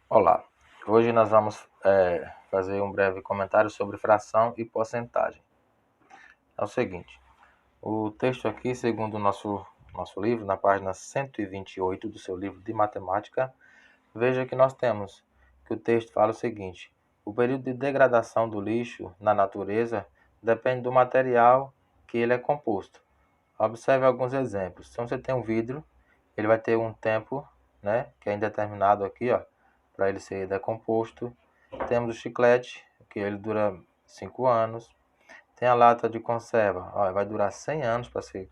Olá, hoje nós vamos fazer um breve comentário sobre fração e porcentagem. É o seguinte, o texto aqui, segundo o nosso livro, na página 128 do seu livro de matemática, veja que nós temos que o texto fala o seguinte: o período de degradação do lixo na natureza depende do material que ele é composto. Observe alguns exemplos. Se você tem um vidro, ele vai ter um tempo, né, que é indeterminado aqui, ó, para ele ser decomposto. Temos o chiclete, que ele dura 5 anos. Tem a lata de conserva, ó, vai durar 100 anos para ser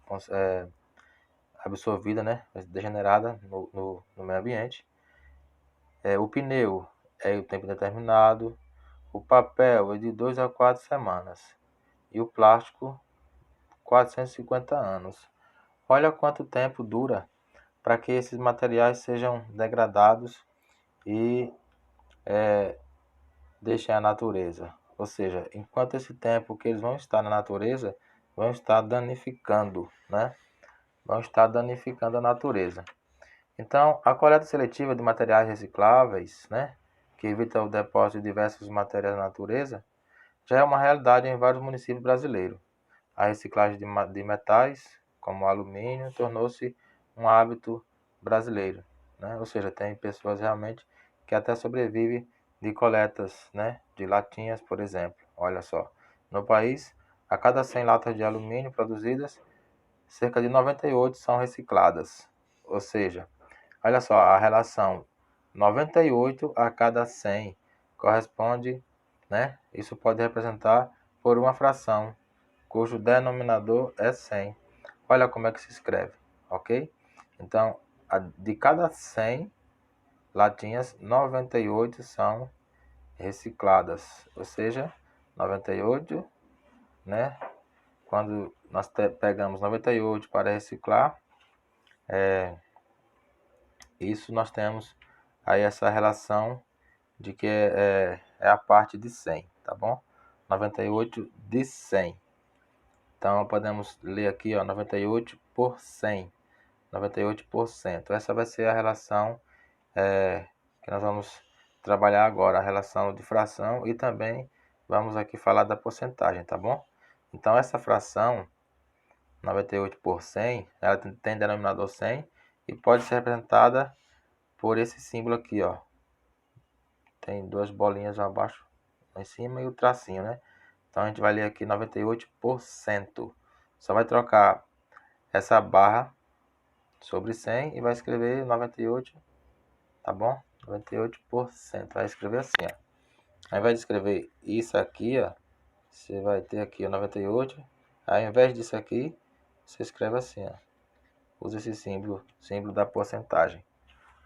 absorvida, né, degenerada no meio ambiente. O pneu é o tempo determinado. O papel é de 2 a 4 semanas. E o plástico, 450 anos. Olha quanto tempo dura para que esses materiais sejam degradados e deixem a natureza. Ou seja, enquanto esse tempo que eles vão estar na natureza, vão estar danificando, né? Vão estar danificando a natureza. Então, a coleta seletiva de materiais recicláveis, né, que evita o depósito de diversos materiais na natureza, já é uma realidade em vários municípios brasileiros. A reciclagem de metais, como o alumínio, tornou-se um hábito brasileiro, né? Ou seja, tem pessoas realmente que até sobrevivem de coletas, né, de latinhas, por exemplo. Olha só, no país, a cada 100 latas de alumínio produzidas, cerca de 98 são recicladas. Ou seja, olha só, a relação 98 a cada 100 corresponde, né? Isso pode representar por uma fração cujo denominador é 100. Olha como é que se escreve, ok? Então, de cada 100 latinhas, 98 são recicladas, ou seja, 98, né? Quando nós pegamos 98 para reciclar, isso nós temos aí essa relação de que é a parte de 100, tá bom? 98 de 100. Então, podemos ler aqui, ó, 98 por 100. 98%. Essa vai ser a relação que nós vamos trabalhar agora, a relação de fração, e também vamos aqui falar da porcentagem, tá bom? Então, essa fração, 98 por 100, ela tem denominador 100 e pode ser representada por esse símbolo aqui, ó. Tem duas bolinhas abaixo, em cima, e o tracinho, né? Então, a gente vai ler aqui 98%. Só vai trocar essa barra sobre 100 e vai escrever 98, tá bom? 98%. Vai escrever assim, ó. Aí vai escrever isso aqui, ó. Você vai ter aqui o 98. Aí, ao invés disso aqui, você escreve assim, ó. Usa esse símbolo da porcentagem,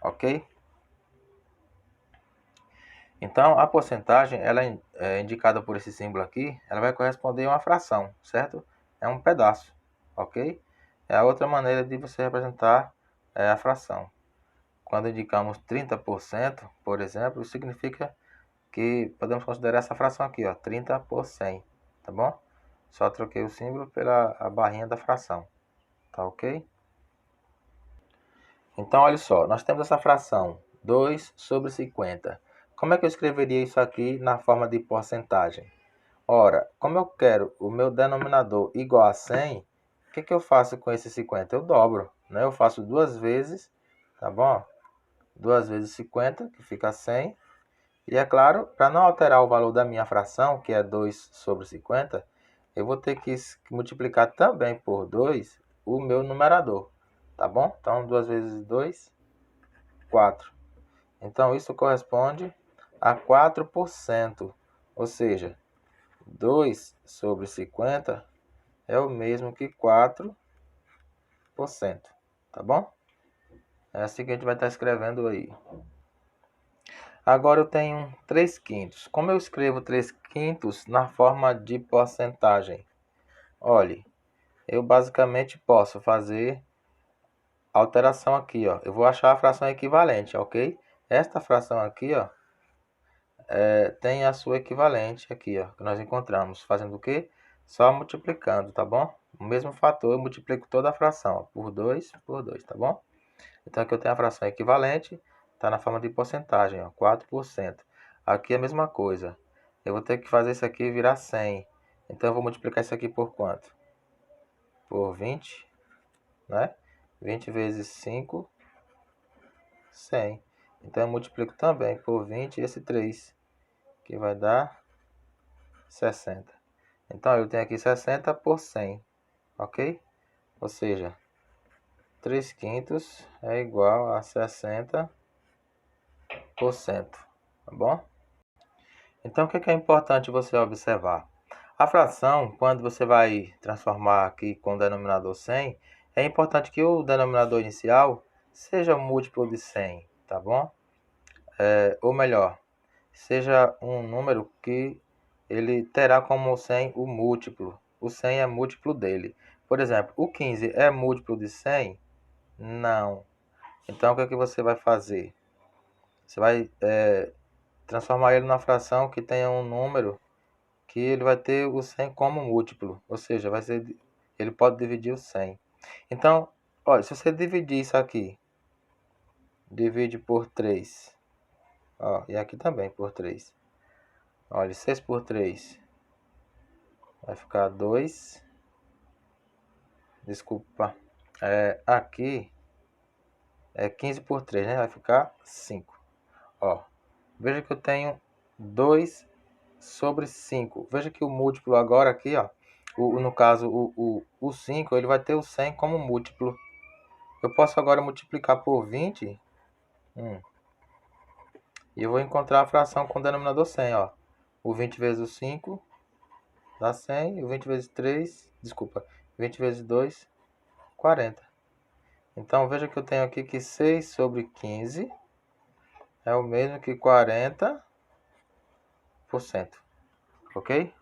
ok? Então, a porcentagem, ela é indicada por esse símbolo aqui, ela vai corresponder a uma fração, certo? É um pedaço, ok? É a outra maneira de você representar a fração. Quando indicamos 30%, por exemplo, significa que podemos considerar essa fração aqui, ó, 30 por 100, tá bom? Só troquei o símbolo pela a barrinha da fração, tá ok? Então, olha só, nós temos essa fração 2 sobre 50. Como é que eu escreveria isso aqui na forma de porcentagem? Ora, como eu quero o meu denominador igual a 100, o que eu faço com esse 50? Eu dobro, né? Eu faço duas vezes, tá bom? 2 vezes 50, que fica 100. E é claro, para não alterar o valor da minha fração, que é 2 sobre 50, eu vou ter que multiplicar também por 2 o meu numerador, tá bom? Então, 2 vezes 2, 4. Então, isso corresponde a 4%, ou seja, 2 sobre 50 é o mesmo que 4%, tá bom? É assim que a gente vai estar escrevendo aí. Agora eu tenho 3 quintos. Como eu escrevo 3 quintos na forma de porcentagem? Olhe, eu basicamente posso fazer alteração aqui, ó. Eu vou achar a fração equivalente, ok? Esta fração aqui, ó, tem a sua equivalente aqui, ó, que nós encontramos. Fazendo o quê? Só multiplicando, tá bom? O mesmo fator, eu multiplico toda a fração, ó, por 2, tá bom? Então aqui eu tenho a fração equivalente. Está na forma de porcentagem, ó, 4%. Aqui é a mesma coisa. Eu vou ter que fazer isso aqui virar 100. Então, eu vou multiplicar isso aqui por quanto? Por 20, né? 20 vezes 5, 100. Então, eu multiplico também por 20 esse 3, que vai dar 60. Então, eu tenho aqui 60 por 100, ok? Ou seja, 3 quintos é igual a 60%, tá bom? Então, o que é importante você observar? A fração, quando você vai transformar aqui com o denominador 100, é importante que o denominador inicial seja múltiplo de 100, tá bom? Ou melhor, seja um número que ele terá como 100 o múltiplo. O 100 é múltiplo dele. Por exemplo, o 15 é múltiplo de 100? Não. Então, o que é que você vai fazer? Você vai transformar ele numa fração que tenha um número que ele vai ter o 100 como múltiplo, ou seja, ele pode dividir o 100. Então, olha, se você dividir isso aqui, divide por 3, ó, e aqui também por 3. Olha, 6 por 3 vai ficar 2. Desculpa, aqui é 15 por 3, né? Vai ficar 5. Ó, veja que eu tenho 2 sobre 5. Veja que o múltiplo agora aqui, ó, no caso, o 5, ele vai ter o 100 como múltiplo. Eu posso agora multiplicar por 20, e eu vou encontrar a fração com o denominador 100, ó. O 20 vezes o 5 dá 100, e o 20 vezes 3, desculpa, 20 vezes 2, 40. Então, veja que eu tenho aqui que 6 sobre 15 é o mesmo que 40%, ok?